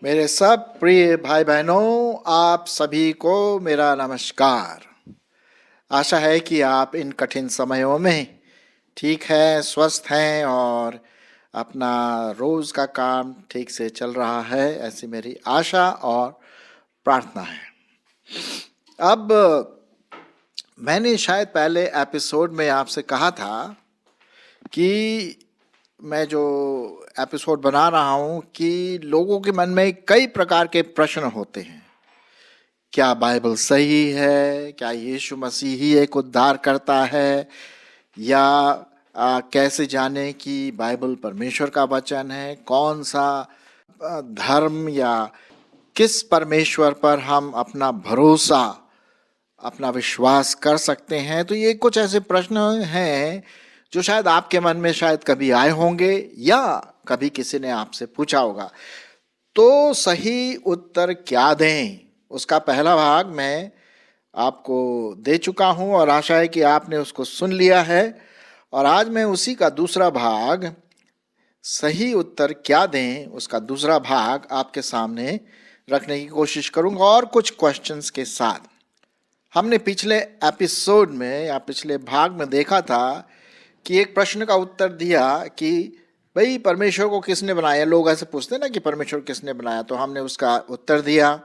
मेरे सब प्रिय भाई बहनों, आप सभी को मेरा नमस्कार। आशा है कि आप इन कठिन समयों में ठीक हैं, स्वस्थ हैं और अपना रोज का काम ठीक से चल रहा है, ऐसी मेरी आशा और प्रार्थना है। अब मैंने शायद पहले एपिसोड में आपसे कहा था कि मैं जो एपिसोड बना रहा हूं कि लोगों के मन में कई प्रकार के प्रश्न होते हैं। क्या बाइबल सही है? क्या यीशु मसीह ही एक उद्धार करता है? या कैसे जाने कि बाइबल परमेश्वर का वचन है? कौन सा धर्म या किस परमेश्वर पर हम अपना भरोसा, अपना विश्वास कर सकते हैं? तो ये कुछ ऐसे प्रश्न हैं जो शायद आपके मन में शायद कभी आए होंगे या कभी किसी ने आपसे पूछा होगा। तो सही उत्तर क्या दें, उसका पहला भाग मैं आपको दे चुका हूं और आशा है कि आपने उसको सुन लिया है। और आज मैं उसी का दूसरा भाग, सही उत्तर क्या दें, उसका दूसरा भाग आपके सामने रखने की कोशिश करूंगा और कुछ क्वेश्चंस के साथ। हमने पिछले एपिसोड में या पिछले भाग में देखा था कि एक प्रश्न का उत्तर दिया कि भाई परमेश्वर को किसने बनाया। लोग ऐसे पूछते हैं ना कि परमेश्वर किसने बनाया, तो हमने उसका उत्तर दिया।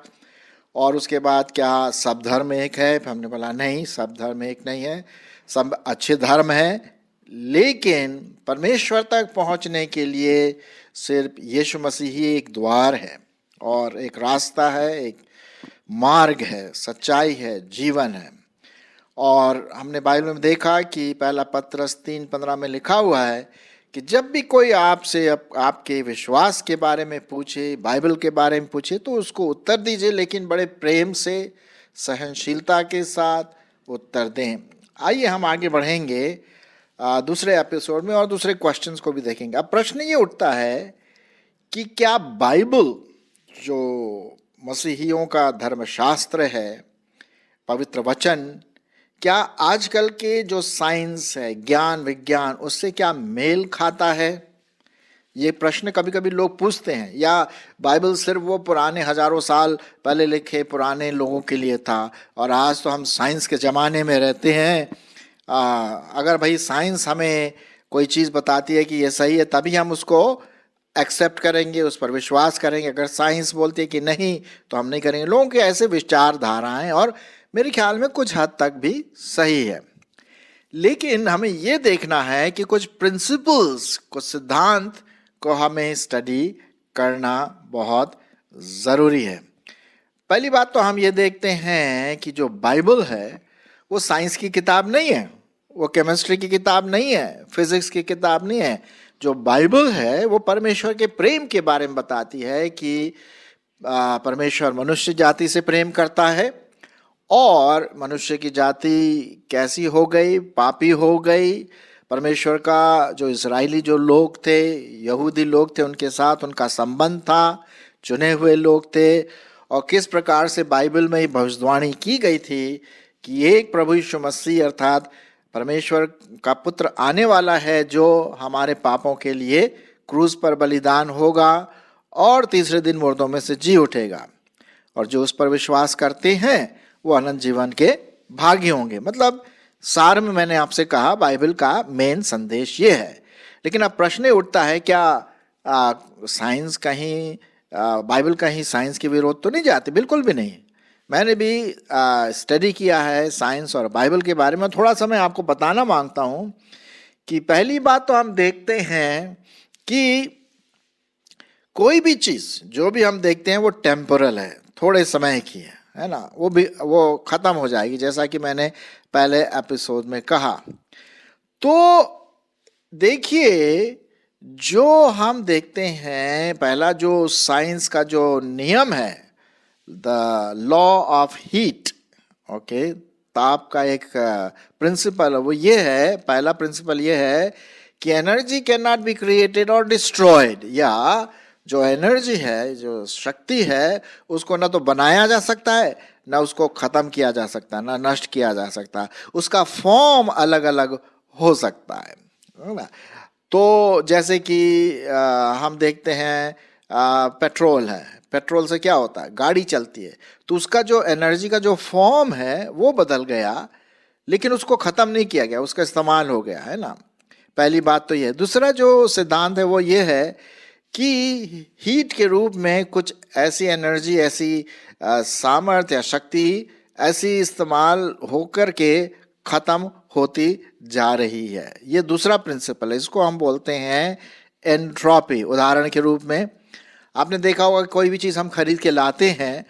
और उसके बाद क्या सब धर्म एक है? हमने बोला नहीं, सब धर्म एक नहीं है, सब अच्छे धर्म हैं, लेकिन परमेश्वर तक पहुंचने के लिए सिर्फ यीशु मसीह ही एक द्वार है और एक रास्ता है, एक मार्ग है, सच्चाई है, जीवन है। और हमने बाइबल में देखा कि पहला पत्रस 3:15 में लिखा हुआ है कि जब भी कोई आपसे आपके विश्वास के बारे में पूछे, बाइबल के बारे में पूछे, तो उसको उत्तर दीजिए, लेकिन बड़े प्रेम से, सहनशीलता के साथ उत्तर दें। आइए हम आगे बढ़ेंगे दूसरे एपिसोड में और दूसरे क्वेश्चंस को भी देखेंगे। अब प्रश्न ये उठता है कि क्या बाइबल जो मसीहियों का धर्मशास्त्र है, पवित्र वचन, क्या आजकल के जो साइंस है, ज्ञान विज्ञान, उससे क्या मेल खाता है? ये प्रश्न कभी कभी लोग पूछते हैं। या बाइबल सिर्फ वो पुराने हजारों साल पहले लिखे पुराने लोगों के लिए था और आज तो हम साइंस के ज़माने में रहते हैं। अगर भाई साइंस हमें कोई चीज़ बताती है कि ये सही है, तभी हम उसको एक्सेप्ट करेंगे, उस पर विश्वास करेंगे। अगर साइंस बोलती है कि नहीं, तो हम नहीं करेंगे। लोगों के ऐसे विचारधाराएं, और मेरे ख्याल में कुछ हद तक भी सही है। लेकिन हमें यह देखना है कि कुछ प्रिंसिपल्स, कुछ सिद्धांत को हमें स्टडी करना बहुत ज़रूरी है। पहली बात तो हम ये देखते हैं कि जो बाइबल है वो साइंस की किताब नहीं है, वो केमिस्ट्री की किताब नहीं है, फिजिक्स की किताब नहीं है। जो बाइबल है वो परमेश्वर के प्रेम के बारे में बताती है कि परमेश्वर मनुष्य जाति से प्रेम करता है और मनुष्य की जाति कैसी हो गई, पापी हो गई। परमेश्वर का जो इजरायली जो लोग थे, यहूदी लोग थे, उनके साथ उनका संबंध था, चुने हुए लोग थे। और किस प्रकार से बाइबल में भविष्यवाणी की गई थी कि एक प्रभु यीशु मसीह अर्थात परमेश्वर का पुत्र आने वाला है जो हमारे पापों के लिए क्रूस पर बलिदान होगा और तीसरे दिन मुर्दों में से जी उठेगा, और जो उस पर विश्वास करते हैं वो अनंत जीवन के भागी होंगे। मतलब सार में मैंने आपसे कहा बाइबल का मेन संदेश ये है। लेकिन अब प्रश्न उठता है, क्या साइंस कहीं, बाइबल कहीं साइंस के विरोध तो नहीं जाती? बिल्कुल भी नहीं। मैंने भी स्टडी किया है साइंस और बाइबल के बारे में। थोड़ा सा मैं आपको बताना मांगता हूँ कि पहली बात तो हम देखते हैं कि कोई भी चीज़ जो भी हम देखते हैं वो टेम्पोरल है, थोड़े समय की है ना, वो ख़त्म हो जाएगी, जैसा कि मैंने पहले एपिसोड में कहा। तो देखिए, जो हम देखते हैं, पहला जो साइंस का जो नियम है, the law of heat, okay, ताप का एक प्रिंसिपल, वो ये है, पहला प्रिंसिपल ये है कि energy can not be created और डिस्ट्रॉयड, या जो एनर्जी है, जो शक्ति है, उसको ना तो बनाया जा सकता है, ना उसको खत्म किया जा सकता, ना नष्ट किया जा सकता। उसका फॉर्म अलग अलग हो सकता है ना। तो जैसे कि हम देखते हैं पेट्रोल है, पेट्रोल से क्या होता है, गाड़ी चलती है, तो उसका जो एनर्जी का जो फॉर्म है वो बदल गया, लेकिन उसको खत्म नहीं किया गया, उसका इस्तेमाल हो गया, है ना। पहली बात तो ये। दूसरा जो सिद्धांत है वो ये है कि हीट के रूप में कुछ ऐसी एनर्जी, ऐसी सामर्थ्य या शक्ति ऐसी इस्तेमाल होकर के खत्म होती जा रही है। ये दूसरा प्रिंसिपल है, इसको हम बोलते हैं एंट्रोपी। उदाहरण के रूप में आपने देखा होगा कोई भी चीज़ हम खरीद के लाते हैं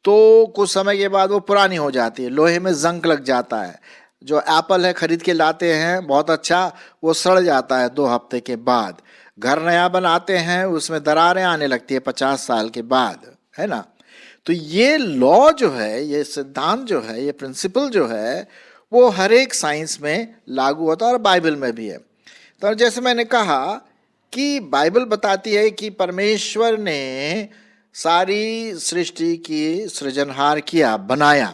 तो कुछ समय के बाद वो पुरानी हो जाती है, लोहे में जंग लग जाता है। जो एप्पल है खरीद के लाते हैं बहुत अच्छा, वो सड़ जाता है 2 हफ्ते के बाद। घर नया बनाते हैं, उसमें दरारें आने लगती है 50 साल के बाद, है ना। तो ये लॉ जो है, ये सिद्धांत जो है, ये प्रिंसिपल जो है, वो हर एक साइंस में लागू होता है और बाइबल में भी है। तो जैसे मैंने कहा कि बाइबल बताती है कि परमेश्वर ने सारी सृष्टि की सृजनहार किया, बनाया,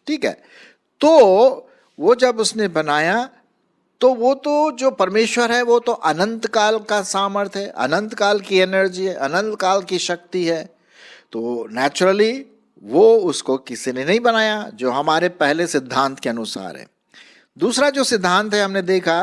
ठीक है। तो वो जब उसने बनाया तो वो तो जो परमेश्वर है वो तो अनंत काल का सामर्थ्य है, अनंत काल की एनर्जी है, अनंत काल की शक्ति है। तो नेचुरली वो उसको किसी ने नहीं बनाया, जो हमारे पहले सिद्धांत के अनुसार है। दूसरा जो सिद्धांत है, हमने देखा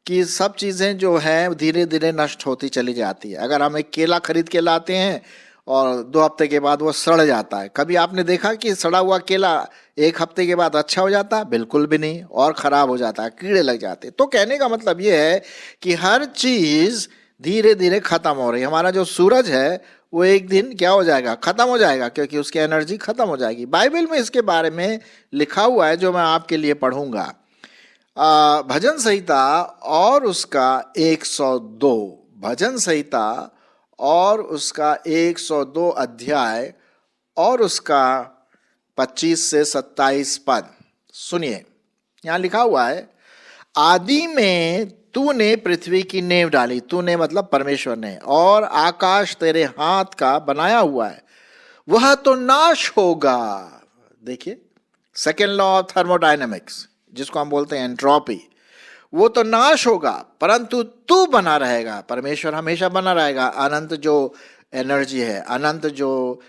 कि सब चीज़ें जो हैं धीरे धीरे नष्ट होती चली जाती है। अगर हम एक केला खरीद के लाते हैं और 2 हफ्ते के बाद वो सड़ जाता है, कभी आपने देखा कि सड़ा हुआ केला 1 हफ्ते के बाद अच्छा हो जाता है? बिल्कुल भी नहीं, और ख़राब हो जाता है, कीड़े लग जाते हैं। तो कहने का मतलब ये है कि हर चीज़ धीरे धीरे ख़त्म हो रही है। हमारा जो सूरज है वो एक दिन क्या हो जाएगा, ख़त्म हो जाएगा, क्योंकि उसकी एनर्जी ख़त्म हो जाएगी। बाइबल में इसके बारे में लिखा हुआ है, जो मैं आपके लिए पढ़ूंगा। भजन संहिता और उसका 102, भजन संहिता और उसका 102 अध्याय और उसका 25 से 27 पद सुनिए। यहाँ लिखा हुआ है, आदि में तूने पृथ्वी की नींव डाली, तूने मतलब परमेश्वर ने, और आकाश तेरे हाथ का बनाया हुआ है, वह तो नाश होगा। देखिए, सेकेंड लॉ ऑफ थर्मोडायनेमिक्स, जिसको हम बोलते हैं एंट्रोपी, वो तो नाश होगा, परंतु तू बना रहेगा। परमेश्वर हमेशा बना रहेगा, अनंत जो एनर्जी है, अनंत जो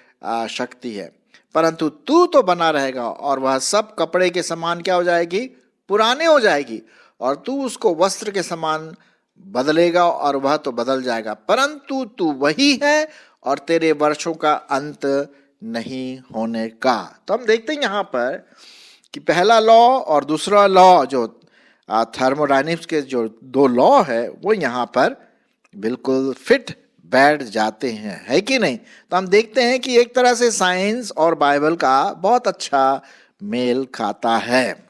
शक्ति है, परंतु तू तो बना रहेगा। और वह सब कपड़े के समान क्या हो जाएगी, पुराने हो जाएगी, और तू उसको वस्त्र के समान बदलेगा, और वह तो बदल जाएगा, परंतु तू वही है और तेरे वर्षों का अंत नहीं होने का। तो हम देखते हैं यहाँ पर कि पहला लॉ और दूसरा लॉ, जो थर्मोडायनेमिक्स के जो 2 लॉ है, वो यहाँ पर बिल्कुल फिट बैठ जाते हैं, है कि नहीं। तो हम देखते हैं कि एक तरह से साइंस और बाइबल का बहुत अच्छा मेल खाता है।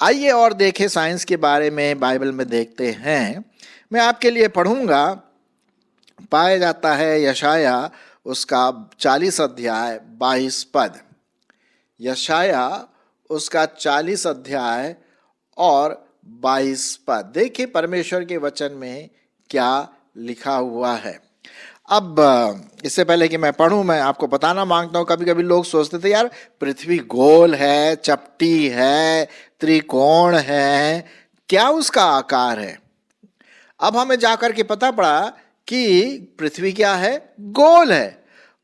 आइए और देखें साइंस के बारे में, बाइबल में देखते हैं। मैं आपके लिए पढ़ूंगा। पाया जाता है यशाया उसका 40 अध्याय 22 पद, यशाया उसका 40 अध्याय और 22 पद। देखिए परमेश्वर के वचन में क्या लिखा हुआ है। अब इससे पहले कि मैं पढ़ूं, मैं आपको बताना मांगता हूं, कभी कभी लोग सोचते थे यार पृथ्वी गोल है, चपटी है, त्रिकोण है, क्या उसका आकार है। अब हमें जाकर के पता पड़ा कि पृथ्वी क्या है, गोल है,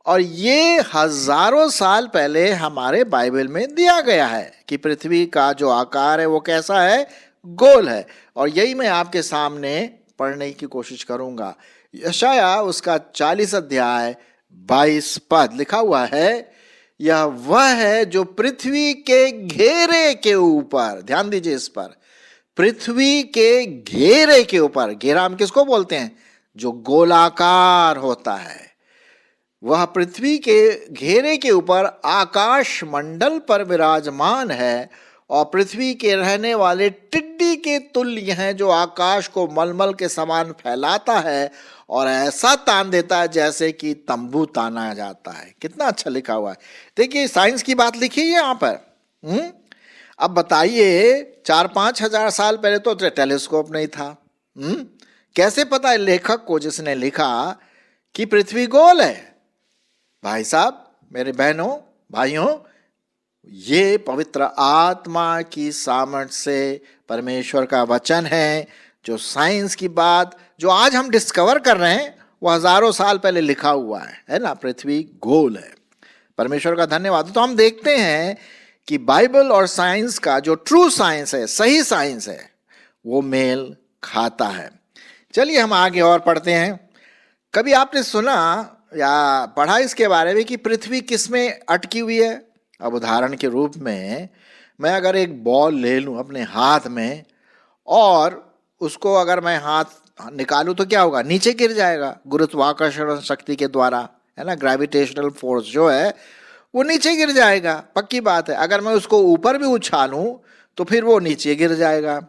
और ये हजारों साल पहले हमारे बाइबल में दिया गया है कि पृथ्वी का जो आकार है वो कैसा है, गोल है। और यही मैं आपके सामने पढ़ने की कोशिश करूंगा। यशाया उसका 40 अध्याय 22 पद लिखा हुआ है, यह वह है जो पृथ्वी के घेरे के ऊपर, ध्यान दीजिए इस पर, पृथ्वी के घेरे के ऊपर, घेरा हम किसको बोलते हैं, जो गोलाकार होता है, वह पृथ्वी के घेरे के ऊपर आकाश मंडल पर विराजमान है, और पृथ्वी के रहने वाले टिड्डी के तुल्य हैं, जो आकाश को मलमल के समान फैलाता है और ऐसा तान देता है जैसे कि तंबू ताना जाता है। कितना अच्छा लिखा हुआ है। देखिए साइंस की बात लिखी है यहाँ पर। अब बताइए 4-5 हजार साल पहले तो टेलीस्कोप नहीं था। कैसे पता है लेखक को, जिसने लिखा, कि पृथ्वी गोल है। भाई साहब, मेरे बहनों, भाइयों, ये पवित्र आत्मा की सामर्थ्य से परमेश्वर का वचन है। जो साइंस की बात जो आज हम डिस्कवर कर रहे हैं वो हजारों साल पहले लिखा हुआ है ना। पृथ्वी गोल है। परमेश्वर का धन्यवाद। तो हम देखते हैं कि बाइबल और साइंस का जो ट्रू साइंस है, सही साइंस है, वो मेल खाता है। चलिए हम आगे और पढ़ते हैं। कभी आपने सुना या पढ़ा इसके बारे में कि पृथ्वी किस में अटकी हुई है? अब उदाहरण के रूप में मैं अगर एक बॉल ले लूं अपने हाथ में और उसको अगर मैं हाथ निकालूं तो क्या होगा? नीचे गिर जाएगा गुरुत्वाकर्षण शक्ति के द्वारा, है ना। ग्रेविटेशनल फोर्स जो है वो नीचे गिर जाएगा, पक्की बात है। अगर मैं उसको ऊपर भी उछालूं तो फिर वो नीचे गिर जाएगा।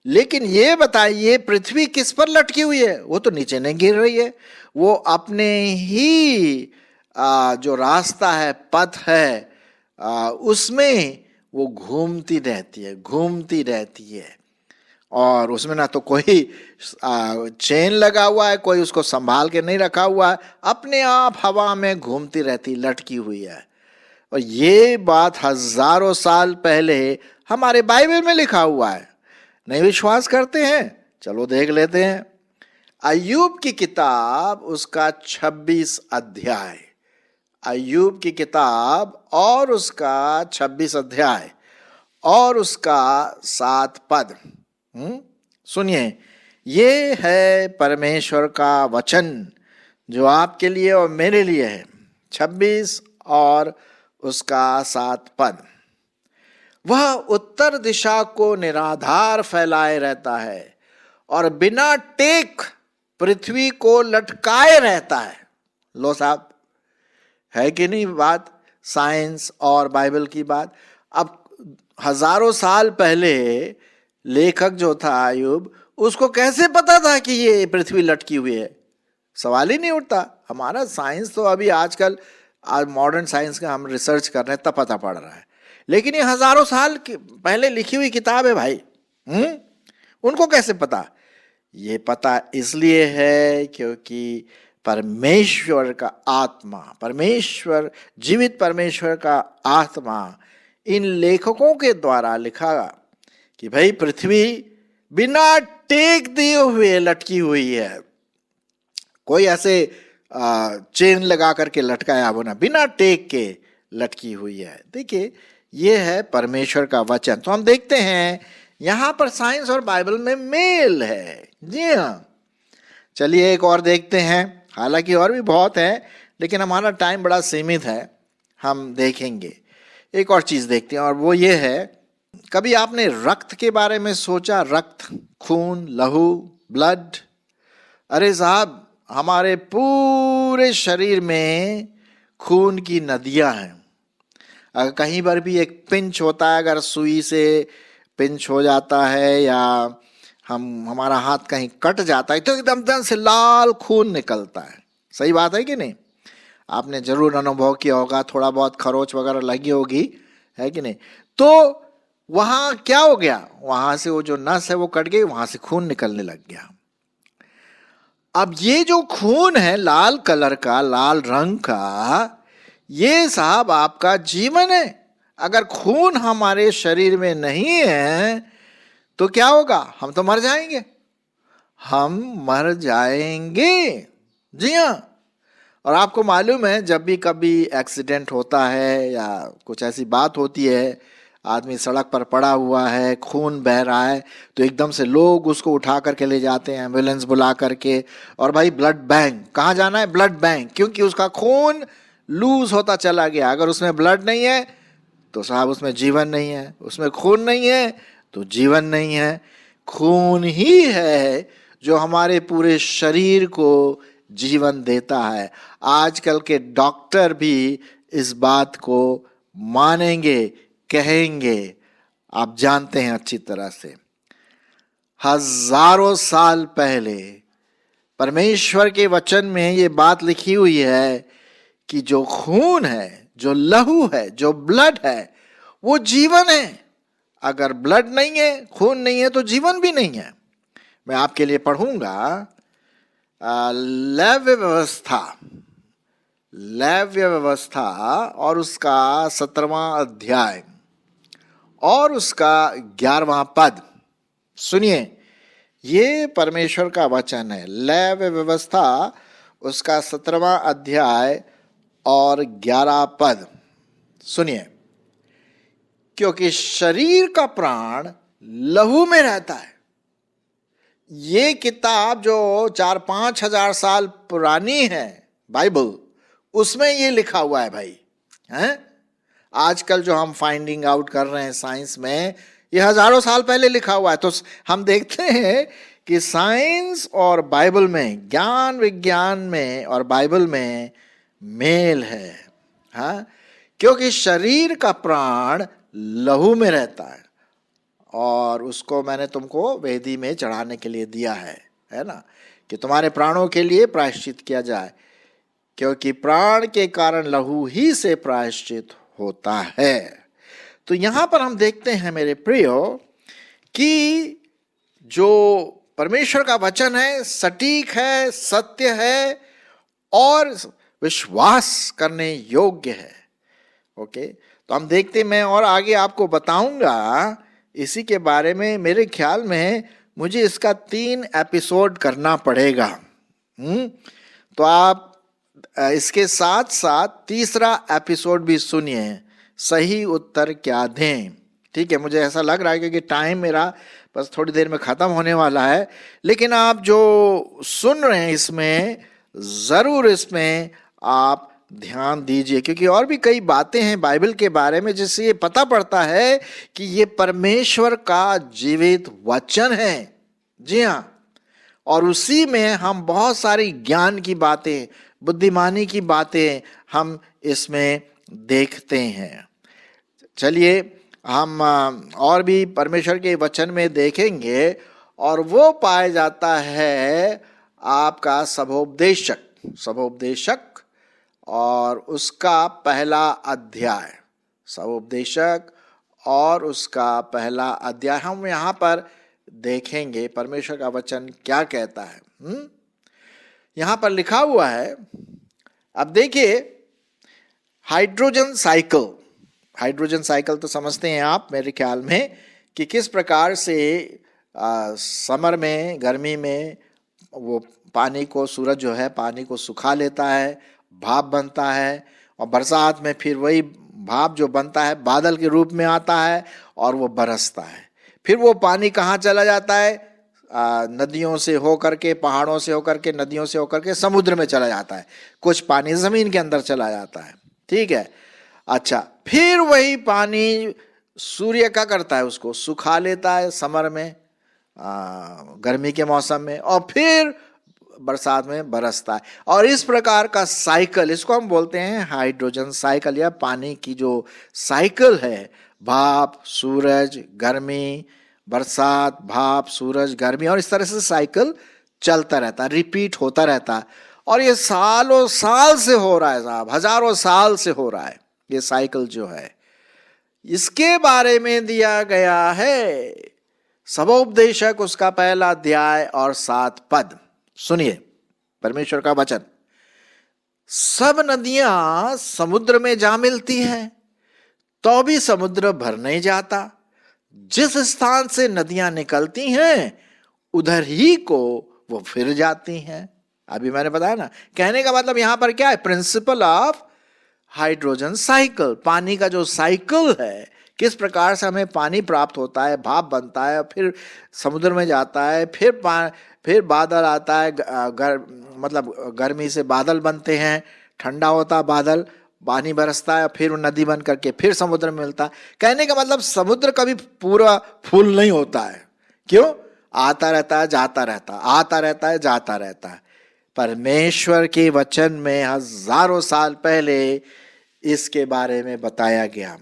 लेकिन ये बताइए पृथ्वी किस पर लटकी हुई है? वो तो नीचे नहीं गिर रही है, वो अपने ही जो रास्ता है, पथ है, उसमें वो घूमती रहती है। और उसमें ना तो कोई चेन लगा हुआ है, कोई उसको संभाल के नहीं रखा हुआ है, अपने आप हवा में घूमती रहती, लटकी हुई है। और ये बात हजारों साल पहले हमारे बाइबल में लिखा हुआ है। नहीं विश्वास करते हैं? चलो देख लेते हैं। अय्यूब की किताब उसका 26 अध्याय, अय्यूब की किताब और उसका 26 अध्याय और उसका 7 पद। सुनिए, ये है परमेश्वर का वचन जो आपके लिए और मेरे लिए है। 26 और उसका 7 पद। वह उत्तर दिशा को निराधार फैलाए रहता है और बिना टेक पृथ्वी को लटकाए रहता है। लो साहब, है कि नहीं बात साइंस और बाइबल की बात? अब हजारों साल पहले लेखक जो था अय्यूब, उसको कैसे पता था कि ये पृथ्वी लटकी हुई है? सवाल ही नहीं उठता। हमारा साइंस तो अभी आजकल आज मॉडर्न साइंस का हम रिसर्च कर रहे हैं तब पता पड़ रहा है, लेकिन ये हजारों साल पहले लिखी हुई किताब है भाई। उनको कैसे पता? ये पता इसलिए है क्योंकि परमेश्वर का आत्मा, परमेश्वर, जीवित परमेश्वर का आत्मा इन लेखकों के द्वारा लिखा कि भाई पृथ्वी बिना टेक दिए हुए लटकी हुई है। कोई ऐसे चेन लगा करके लटकाया हो ना, बिना टेक के लटकी हुई है। देखिए, ये है परमेश्वर का वचन। तो हम देखते हैं यहां पर साइंस और बाइबल में मेल है। जी हाँ, चलिए एक और देखते हैं। हालांकि और भी बहुत है, लेकिन हमारा टाइम बड़ा सीमित है, हम देखेंगे। एक और चीज देखते हैं और वो ये है, कभी आपने रक्त के बारे में सोचा? रक्त, खून, लहू, ब्लड। अरे साहब, हमारे पूरे शरीर में खून की नदियां हैं। अगर कहीं पर भी एक पिंच होता है, अगर सुई से पिंच हो जाता है या हमारा हाथ कहीं कट जाता है तो एकदम से लाल खून निकलता है। सही बात है कि नहीं? आपने जरूर अनुभव किया होगा, थोड़ा बहुत खरोच वगैरह लगी होगी, है कि नहीं? तो वहां क्या हो गया? वहां से वो जो नस है वो कट गई, वहां से खून निकलने लग गया। अब ये जो खून है लाल कलर का, लाल रंग का, ये साहब आपका जीवन है। अगर खून हमारे शरीर में नहीं है तो क्या होगा? हम तो मर जाएंगे, हम मर जाएंगे। जी हाँ। और आपको मालूम है, जब भी कभी एक्सीडेंट होता है या कुछ ऐसी बात होती है, आदमी सड़क पर पड़ा हुआ है, खून बह रहा है, तो एकदम से लोग उसको उठा करके ले जाते हैं, एम्बुलेंस बुला करके, और भाई ब्लड बैंक, कहाँ जाना है? ब्लड बैंक, क्योंकि उसका खून लूज होता चला गया। अगर उसमें ब्लड नहीं है तो साहब उसमें जीवन नहीं है, उसमें खून नहीं है तो जीवन नहीं है। खून ही है जो हमारे पूरे शरीर को जीवन देता है। आजकल के डॉक्टर भी इस बात को मानेंगे, कहेंगे। आप जानते हैं अच्छी तरह से, हजारों साल पहले परमेश्वर के वचन में ये बात लिखी हुई है कि जो खून है, जो लहू है, जो ब्लड है, वो जीवन है। अगर ब्लड नहीं है, खून नहीं है, तो जीवन भी नहीं है। मैं आपके लिए पढ़ूंगा लैव्य व्यवस्था और उसका 17वां अध्याय और उसका 11वां पद सुनिए। ये परमेश्वर का वचन है। लैव्य व्यवस्था उसका 17वां अध्याय और 11 पद सुनिए। क्योंकि शरीर का प्राण लहू में रहता है। ये किताब जो 4-5 हजार साल पुरानी है, बाइबल, उसमें ये लिखा हुआ है भाई, हैं? आजकल जो हम फाइंडिंग आउट कर रहे हैं साइंस में, ये हजारों साल पहले लिखा हुआ है। तो हम देखते हैं कि साइंस और बाइबल में, ज्ञान विज्ञान में और बाइबल में मेल है। हाँ, क्योंकि शरीर का प्राण लहू में रहता है और उसको मैंने तुमको वेदी में चढ़ाने के लिए दिया है ना, कि तुम्हारे प्राणों के लिए प्रायश्चित किया जाए, क्योंकि प्राण के कारण लहू ही से प्रायश्चित होता है। तो यहां पर हम देखते हैं मेरे प्रियो कि जो परमेश्वर का वचन है सटीक है, सत्य है और विश्वास करने योग्य है। ओके, तो हम देखते, मैं और आगे आपको बताऊंगा इसी के बारे में। मेरे ख्याल में मुझे इसका 3 एपिसोड करना पड़ेगा। तो आप इसके साथ साथ तीसरा एपिसोड भी सुनिए, सही उत्तर क्या दें। ठीक है, मुझे ऐसा लग रहा है कि टाइम मेरा बस थोड़ी देर में ख़त्म होने वाला है, लेकिन आप जो सुन रहे हैं इसमें ज़रूर इसमें आप ध्यान दीजिए, क्योंकि और भी कई बातें हैं बाइबल के बारे में जिससे ये पता पड़ता है कि ये परमेश्वर का जीवित वचन है। जी हाँ, और उसी में हम बहुत सारी ज्ञान की बातें, बुद्धिमानी की बातें हम इसमें देखते हैं। चलिए हम और भी परमेश्वर के वचन में देखेंगे, और वो पाया जाता है आपका सभोपदेशक और उसका पहला अध्याय। सभोपदेशक और उसका पहला अध्याय हम यहाँ पर देखेंगे परमेश्वर का वचन क्या कहता है। यहाँ पर लिखा हुआ है, अब देखिए, हाइड्रोजन साइकिल तो समझते हैं आप मेरे ख्याल में, कि किस प्रकार से समर में, गर्मी में वो पानी को, सूरज जो है पानी को सुखा लेता है, भाप बनता है, और बरसात में फिर वही भाप जो बनता है बादल के रूप में आता है और वो बरसता है। फिर वो पानी कहाँ चला जाता है? नदियों से होकर के, पहाड़ों से होकर के, नदियों से होकर के समुद्र में चला जाता है। कुछ पानी जमीन के अंदर चला जाता है। ठीक है, अच्छा, फिर वही पानी सूर्य क्या करता है? उसको सुखा लेता है समर में, गर्मी के मौसम में, और फिर बरसात में बरसता है। और इस प्रकार का साइकिल, इसको हम बोलते हैं हाइड्रोजन साइकिल, या पानी की जो साइकिल है, भाप, सूरज, गर्मी, बरसात, भाप, सूरज, गर्मी, और इस तरह से साइकिल चलता रहता है, रिपीट होता रहता है। और ये सालों साल से हो रहा है साहब, हजारों साल से हो रहा है ये साइकिल जो है। इसके बारे में दिया गया है सभोपदेशक उसका पहला अध्याय और 7 पद। सुनिए परमेश्वर का वचन। सब नदियां समुद्र में जा मिलती हैं, तो भी समुद्र भर नहीं जाता। जिस स्थान से नदियां निकलती हैं उधर ही को वो फिर जाती हैं। अभी मैंने बताया ना, कहने का मतलब यहां पर क्या है? प्रिंसिपल ऑफ हाइड्रोजन साइकिल, पानी का जो साइकिल है, किस प्रकार से हमें पानी प्राप्त होता है, भाप बनता है, फिर समुद्र में जाता है, फिर बादल आता है, मतलब गर्मी से बादल बनते हैं, ठंडा होता है बादल, पानी बरसता है, फिर नदी बन करके फिर समुद्र में मिलता है। कहने का मतलब समुद्र कभी पूरा फुल नहीं होता है। क्यों? आता रहता है, जाता रहता है, आता रहता है, जाता रहता है। परमेश्वर के वचन में हजारों साल पहले इसके बारे में बताया गया।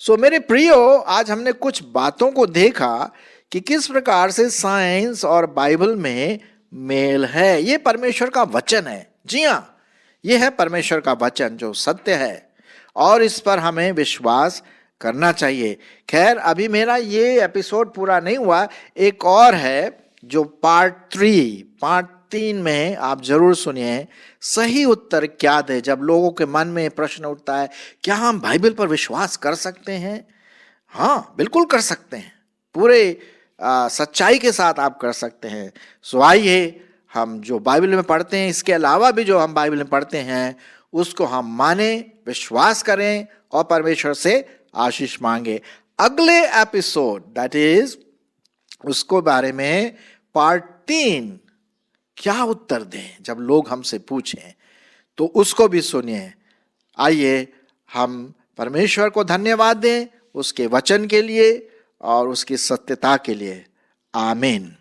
सो मेरे प्रियो, आज हमने कुछ बातों को देखा कि किस प्रकार से साइंस और बाइबल में मेल है। ये परमेश्वर का वचन है। जी हाँ, ये है परमेश्वर का वचन जो सत्य है, और इस पर हमें विश्वास करना चाहिए। खैर, अभी मेरा ये एपिसोड पूरा नहीं हुआ, एक और है जो पार्ट 3 में आप जरूर सुनिए, सही उत्तर क्या दे। जब लोगों के मन में प्रश्न उठता है, क्या हम बाइबल पर विश्वास कर सकते हैं? हाँ, बिल्कुल कर सकते हैं। पूरे सच्चाई के साथ आप कर सकते हैं। सो आइए, हम जो बाइबल में पढ़ते हैं, इसके अलावा भी जो हम बाइबल में पढ़ते हैं, उसको हम माने, विश्वास करें और परमेश्वर से आशीष मांगे। अगले एपिसोड दैट इज उसको बारे में पार्ट 3, क्या उत्तर दें जब लोग हमसे पूछें, तो उसको भी सुनिए। आइए हम परमेश्वर को धन्यवाद दें उसके वचन के लिए और उसकी सत्यता के लिए। आमीन।